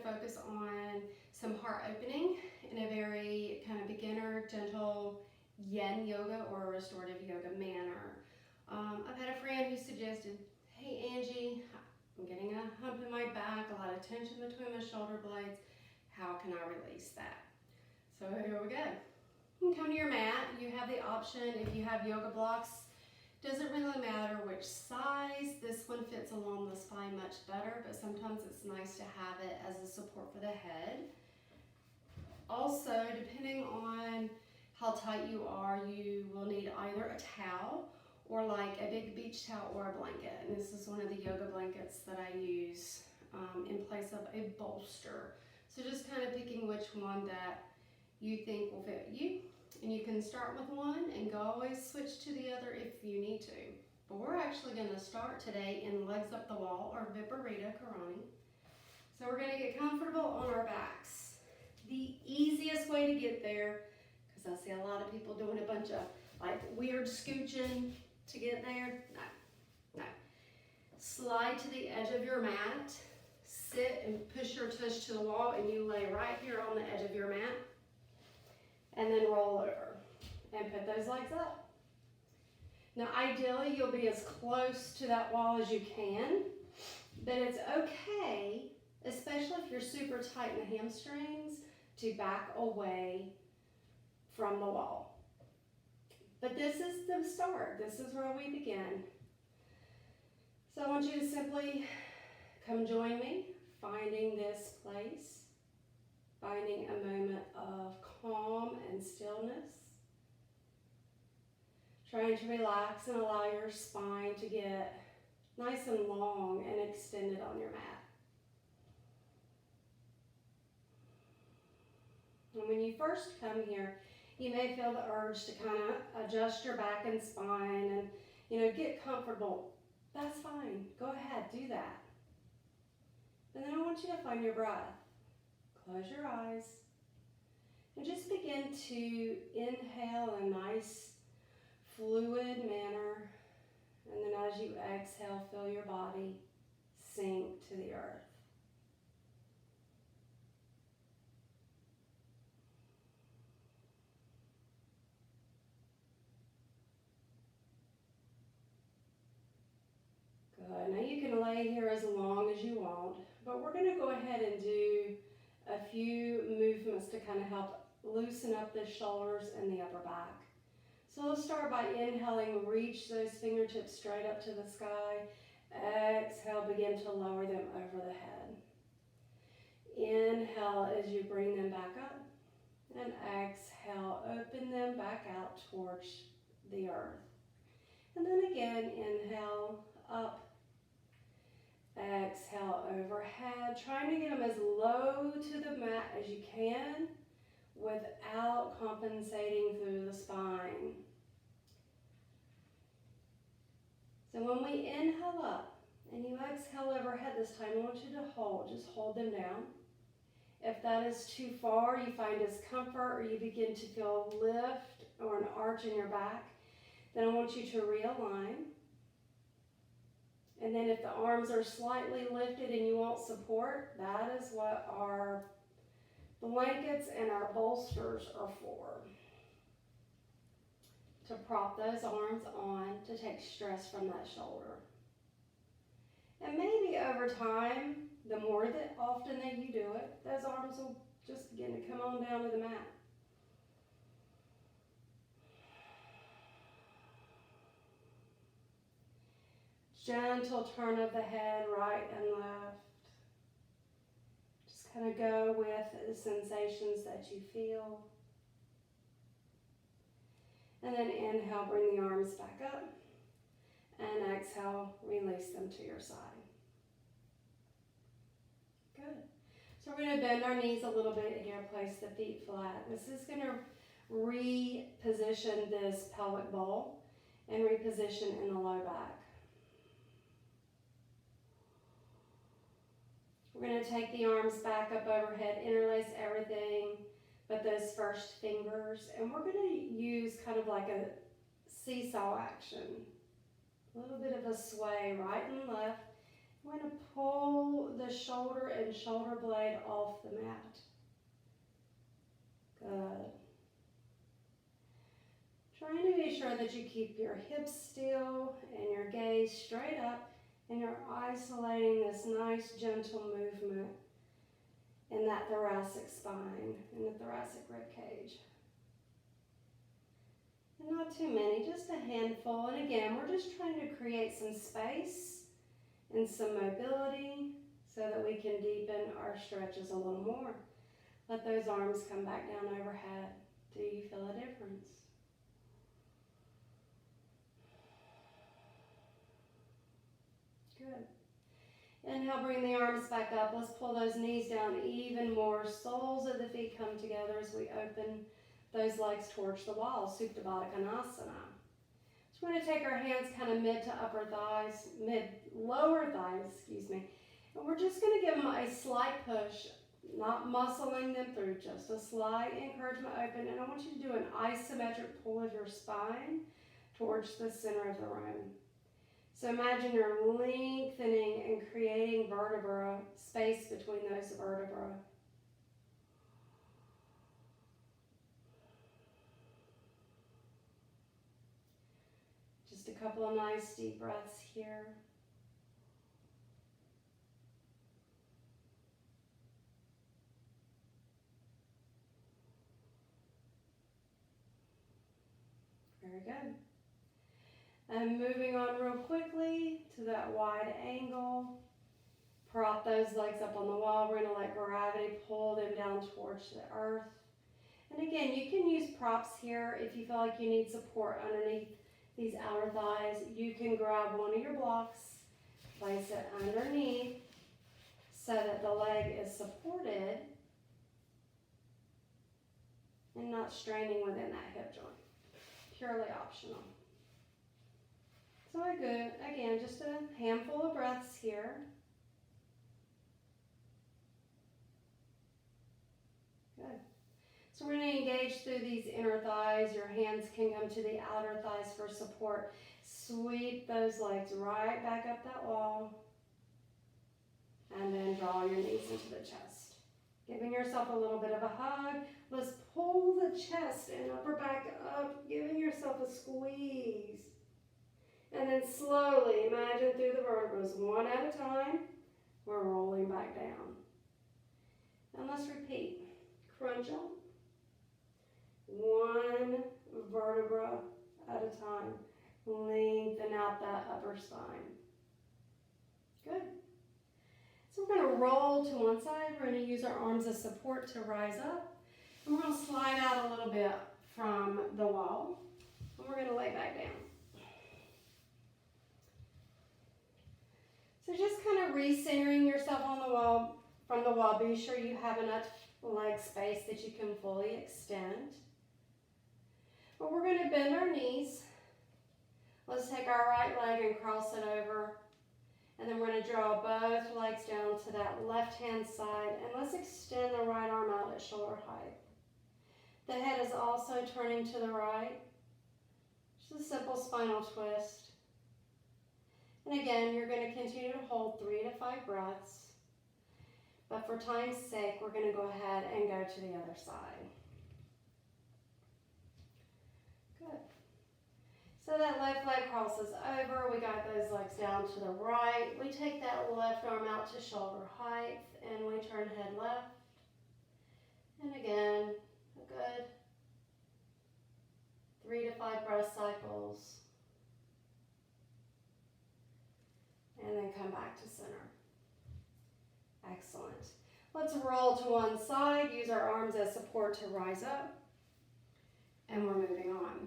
focus on some heart opening in a very kind of beginner, gentle yin yoga or restorative yoga manner. I've had a friend who suggested, hey Angie, I'm getting a hump in my back, a lot of tension between my shoulder blades. How can I release that? So here we go. You can come to your mat. You have the option, if you have yoga blocks, doesn't really matter which size. This one fits along the spine much better, but sometimes it's nice to have it as a support for the head. Also, depending on how tight you are, you will need either a towel or like a big beach towel or a blanket. And this is one of the yoga blankets that I use in place of a bolster. So just kind of picking which one that you think will fit you. And you can start with one and go always switch to the other if you need to. But we're actually going to start today in legs up the wall or Viparita Karani. So we're going to get comfortable on our backs. The easiest way to get there, because I see a lot of people doing a bunch of like weird scooching to get there. No. Slide to the edge of your mat, sit and push your tush to the wall, and you lay right here on the edge of your mat. And then roll over and put those legs up. Now ideally you'll be as close to that wall as you can, but it's okay, especially if you're super tight in the hamstrings, to back away from the wall. But this is the start. This is where we begin. So I want you to simply come join me, finding this place. Finding a moment of calm and stillness. Trying to relax and allow your spine to get nice and long and extended on your mat. And when you first come here, you may feel the urge to kind of adjust your back and spine and, get comfortable. That's fine. Go ahead, do that. And then I want you to find your breath. Close your eyes and just begin to inhale in a nice fluid manner, and then as you exhale, feel your body sink to the earth. Good. Now you can lay here as long as you want, but we're going to go ahead and do a few movements to kind of help loosen up the shoulders and the upper back. So let's start by inhaling, reach those fingertips straight up to the sky. Exhale, begin to lower them over the head. Inhale as you bring them back up, and exhale, open them back out towards the earth. And then again, inhale, up. Exhale, overhead, trying to get them as low to the mat as you can without compensating through the spine. So when we inhale up and you exhale overhead this time, I want you to just hold them down. If that is too far, you find discomfort or you begin to feel lift or an arch in your back, then I want you to realign. And then if the arms are slightly lifted and you want support, that is what our blankets and our bolsters are for. To prop those arms on, to take stress from that shoulder. And maybe over time, the more that often that you do it, those arms will just begin to come on down to the mat. Gentle turn of the head, right and left. Just kind of go with the sensations that you feel. And then inhale, bring the arms back up. And exhale, release them to your side. Good. So we're going to bend our knees a little bit here, place the feet flat. This is going to reposition this pelvic bowl and reposition in the low back. We're going to take the arms back up overhead, interlace everything but those first fingers, and we're going to use kind of like a seesaw action. A little bit of a sway right and left I'm going to pull the shoulder and shoulder blade off the mat. Good. Trying to be sure that you keep your hips still and your gaze straight up, and you're isolating this nice gentle movement in that thoracic spine, in the thoracic rib cage. And not too many, just a handful. And again, we're just trying to create some space and some mobility so that we can deepen our stretches a little more. Let those arms come back down overhead. Do you feel a difference? Good. Inhale, bring the arms back up. Let's pull those knees down even more. Soles of the feet come together as we open those legs towards the wall, Supta Baddha Konasana. So we're going to take our hands kind of mid to upper thighs, lower thighs, excuse me. And we're just going to give them a slight push, not muscling them through, just a slight encouragement open. And I want you to do an isometric pull of your spine towards the center of the room. So imagine you're lengthening and creating vertebra, space between those vertebrae. Just a couple of nice deep breaths here. Very good. And moving on real quickly to that wide angle. Prop those legs up on the wall. We're going to let gravity pull them down towards the earth. And again, you can use props here if you feel like you need support underneath these outer thighs. You can grab one of your blocks, place it underneath so that the leg is supported and not straining within that hip joint. Purely optional. So good. Again, just a handful of breaths here. Good. So we're going to engage through these inner thighs. Your hands can come to the outer thighs for support. Sweep those legs right back up that wall. And then draw your knees into the chest. Giving yourself a little bit of a hug. Let's pull the chest and upper back up. Giving yourself a squeeze. And then slowly, imagine through the vertebrae, one at a time, we're rolling back down. And let's repeat. Crunch up. One vertebra at a time. Lengthen out that upper spine. Good. So we're going to roll to one side. We're going to use our arms as support to rise up. And we're going to slide out a little bit from the wall. And we're going to lay back down. So just kind of recentering yourself on the wall, from the wall. Be sure you have enough leg space that you can fully extend. But we're going to bend our knees. Let's take our right leg and cross it over. And then we're going to draw both legs down to that left-hand side. And let's extend the right arm out at shoulder height. The head is also turning to the right. Just a simple spinal twist. And again, you're going to continue to hold 3 to 5 breaths. But for time's sake, we're going to go ahead and go to the other side. Good. So that left leg crosses over. We got those legs down to the right. We take that left arm out to shoulder height and we turn head left. And again, a good 3 to 5 breath cycles. And then come back to center. Excellent. Let's roll to one side, use our arms as support to rise up, and we're moving on.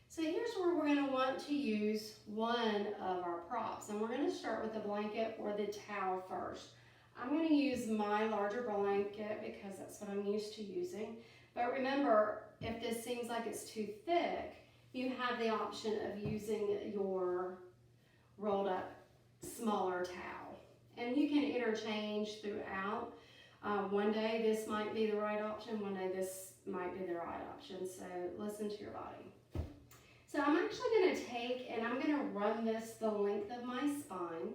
So here's where we're going to want to use one of our props, and we're going to start with the blanket or the towel first. I'm going to use my larger blanket because that's what I'm used to using, but remember, if this seems like it's too thick, you have the option of using your rolled up smaller towel, and you can interchange throughout. One day this might be the right option, one day this might be the right option, so listen to your body. So I'm actually going to take and I'm going to run this the length of my spine.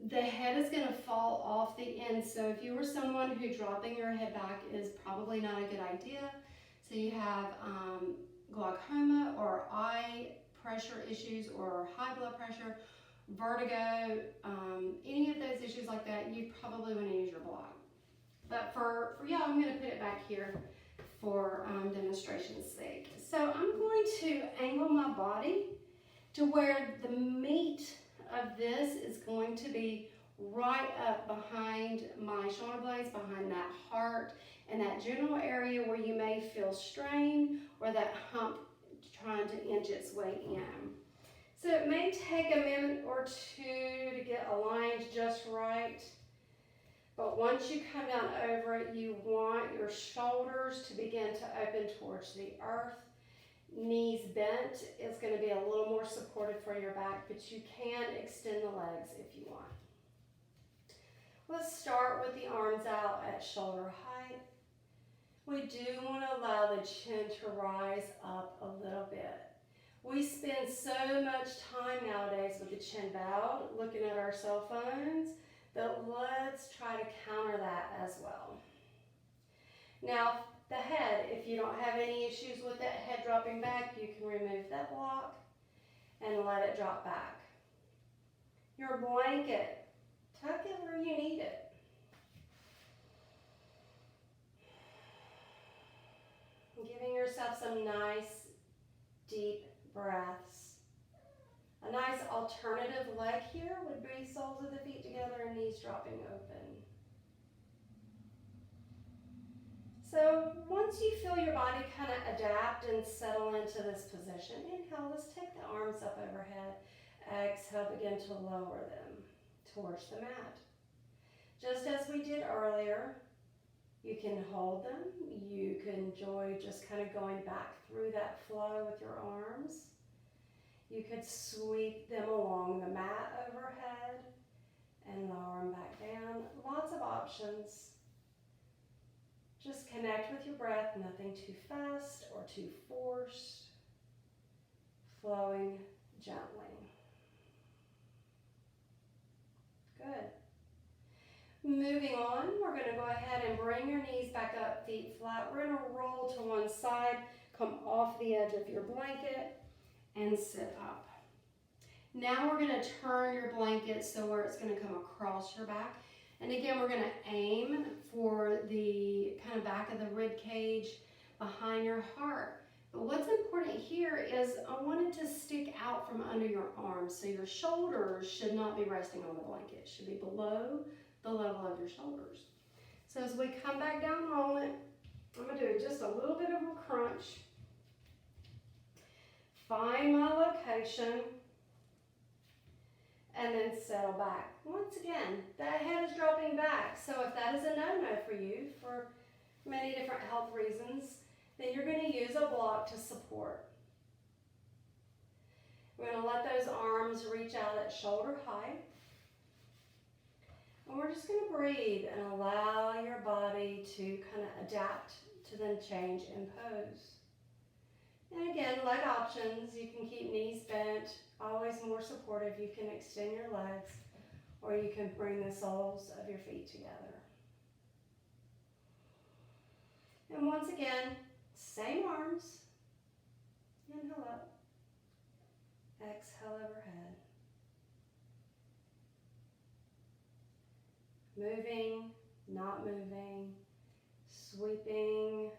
the head is going to fall off the end. So if you were someone who dropping your head back is probably not a good idea, so you have glaucoma or eye pressure issues or high blood pressure, vertigo, any of those issues like that, you probably want to use your block. But for y'all, I'm going to put it back here for demonstration's sake. So I'm going to angle my body to where the meat of this is going to be right up behind my shoulder blades, behind that heart, and that general area where you may feel strain or that hump trying to inch its way in. So it may take a minute or two to get aligned just right, but once you come down over it, you want your shoulders to begin to open towards the earth. Knees bent is going to be a little more supportive for your back, but you can extend the legs if you want. Let's start with the arms out at shoulder height. We do want to allow the chin to rise up a little bit. We spend so much time nowadays with the chin bowed, looking at our cell phones, that let's try to counter that as well. Now, the head, if you don't have any issues with that head dropping back, you can remove that block and let it drop back. Your blanket, tuck it where you need it. Giving yourself some nice, deep breaths. A nice alternative leg here would be soles of the feet together and knees dropping open. So once you feel your body kind of adapt and settle into this position, inhale, let's take the arms up overhead. Exhale, begin to lower them towards the mat. Just as we did earlier, you can hold them. You can enjoy just kind of going back through that flow with your arms. You could sweep them along the mat overhead and lower them back down. Lots of options. Just connect with your breath, nothing too fast or too forced. Flowing gently. Good. Moving on, we're going to go ahead and bring your knees back up, feet flat. We're going to roll to one side, come off the edge of your blanket, and sit up. Now we're going to turn your blanket so where it's going to come across your back. And again, we're going to aim for the kind of back of the rib cage behind your heart. But what's important here is I want it to stick out from under your arms. So your shoulders should not be resting on the blanket. It should be below the level of your shoulders. So as we come back down on it, I'm going to do just a little bit of a crunch. Find my location. And then settle back. Once again, that head is dropping back. So if that is a no-no for you, for many different health reasons, then you're going to use a block to support. We're going to let those arms reach out at shoulder height. And we're just going to breathe and allow your body to kind of adapt to then change in pose. And again, leg options, you can keep knees bent, always more supportive. You can extend your legs, or you can bring the soles of your feet together. And once again, same arms. Inhale up. Exhale overhead. Moving, not moving, sweeping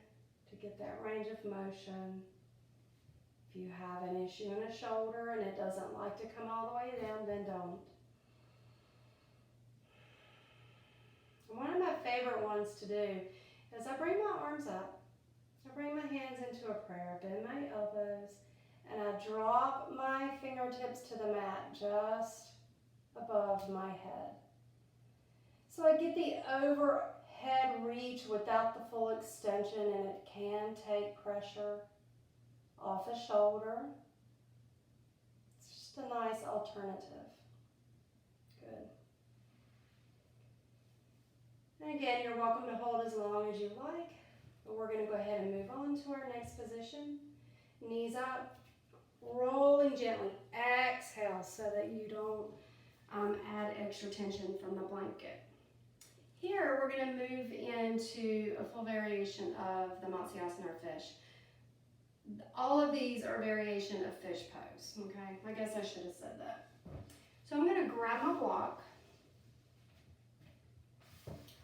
to get that range of motion. If you have an issue in a shoulder and it doesn't like to come all the way down, then don't. One of my favorite ones to do is I bring my arms up, I bring my hands into a prayer, bend my elbows, and I drop my fingertips to the mat just above my head. So I get the overhead reach without the full extension, and it can take pressure off a shoulder. It's just a nice alternative. Good. And again, you're welcome to hold as long as you like, but we're going to go ahead and move on to our next position. Knees up, rolling gently. Exhale so that you don't add extra tension from the blanket. Here we're going to move into a full variation of the Matsyasana or fish. All of these are variation of fish pose, okay? I guess I should have said that. So I'm going to grab my block.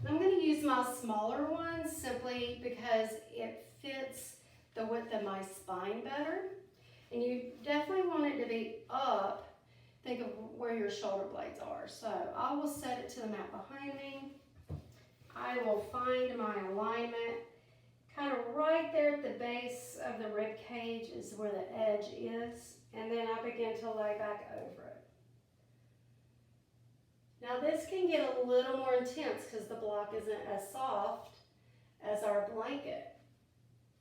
I'm going to use my smaller one simply because it fits the width of my spine better. And you definitely want it to be up. Think of where your shoulder blades are. So I will set it to the mat behind me. I will find my alignment. Kind of right there at the base of the rib cage is where the edge is. And then I begin to lay back over it. Now this can get a little more intense because the block isn't as soft as our blanket.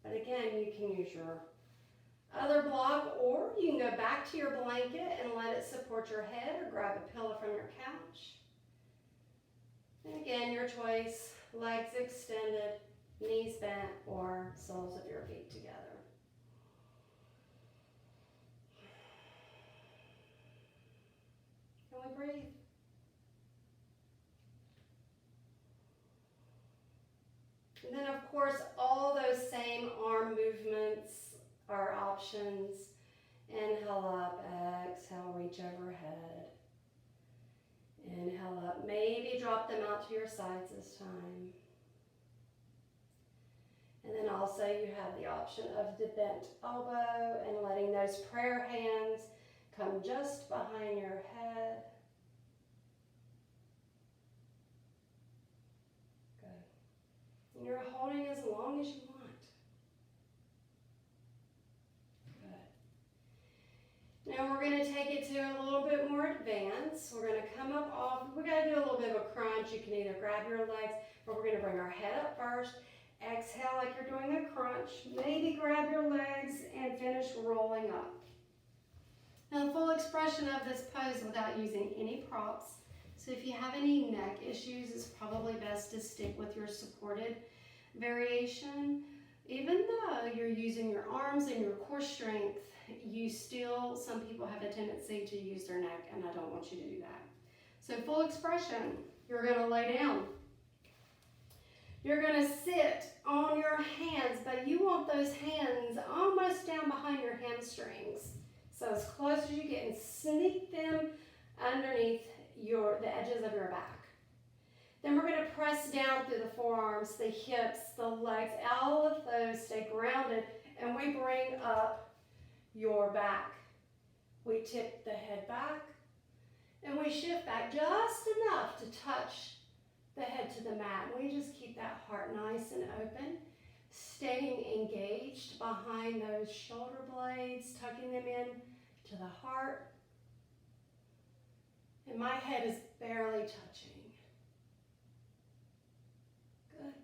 But again, you can use your other block, or you can go back to your blanket and let it support your head, or grab a pillow from your couch. And again, your choice, legs extended, knees bent, or soles of your feet together. Can we breathe? And then of course, all those same arm movements are options. Inhale up, exhale, reach overhead. Inhale up, maybe drop them out to your sides this time. And then also you have the option of the bent elbow and letting those prayer hands come just behind your head. Good. And you're holding as long as you want. Now we're going to take it to a little bit more advanced. We're going to come up off. We're going to do a little bit of a crunch. You can either grab your legs, or we're going to bring our head up first. Exhale like you're doing a crunch. Maybe grab your legs and finish rolling up. Now the full expression of this pose without using any props. So if you have any neck issues, it's probably best to stick with your supported variation. Even though you're using your arms and your core strength, some people have a tendency to use their neck, and I don't want you to do that. So full expression, you're going to lay down. You're going to sit on your hands, but you want those hands almost down behind your hamstrings. So as close as you get, and sneak them underneath the edges of your back. Then we're going to press down through the forearms, the hips, the legs, all of those stay grounded, and we bring up your back. We tip the head back, and we shift back just enough to touch the head to the mat. We just keep that heart nice and open, staying engaged behind those shoulder blades, tucking them in to the heart. And my head is barely touching. Good.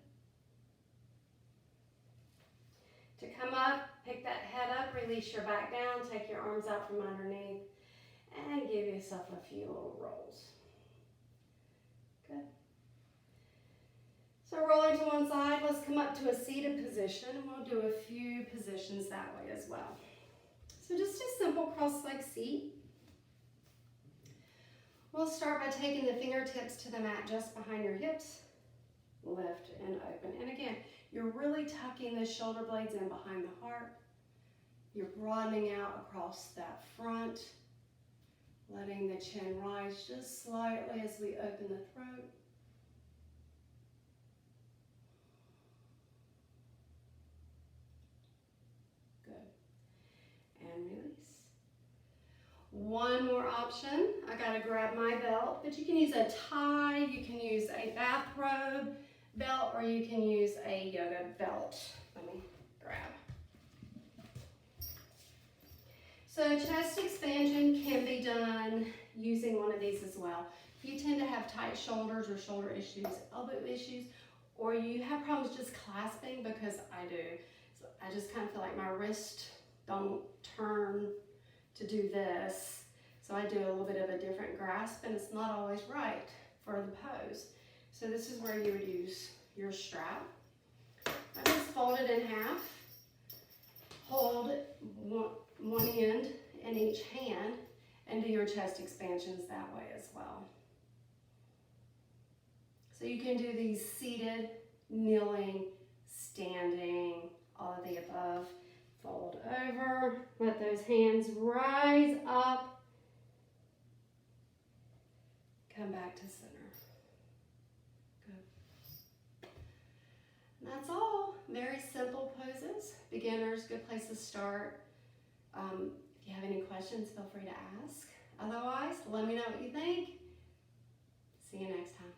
To come up, pick that head up, release your back down, take your arms out from underneath, and give yourself a few little rolls. Good. So rolling to one side, let's come up to a seated position. We'll do a few positions that way as well. So just a simple cross-leg seat. We'll start by taking the fingertips to the mat just behind your hips. Lift and open. And again, you're really tucking the shoulder blades in behind the heart. You're broadening out across that front, letting the chin rise just slightly as we open the throat. Good. And release. One more option. I gotta grab my belt, but you can use a tie, you can use a bathrobe belt, or you can use a yoga belt. Let me grab. So chest expansion can be done using one of these as well. If you tend to have tight shoulders or shoulder issues, elbow issues, or you have problems just clasping, because I do. So I just kind of feel like my wrist don't turn to do this. So I do a little bit of a different grasp, and it's not always right for the pose. So this is where you would use your strap. I just fold it in half, hold one end in each hand, and do your chest expansions that way as well. So you can do these seated, kneeling, standing, all of the above. Fold over, let those hands rise up. Come back to center. Good. And that's all. Very simple poses. Beginners, good place to start. If you have any questions, feel free to ask. Otherwise, let me know what you think. See you next time.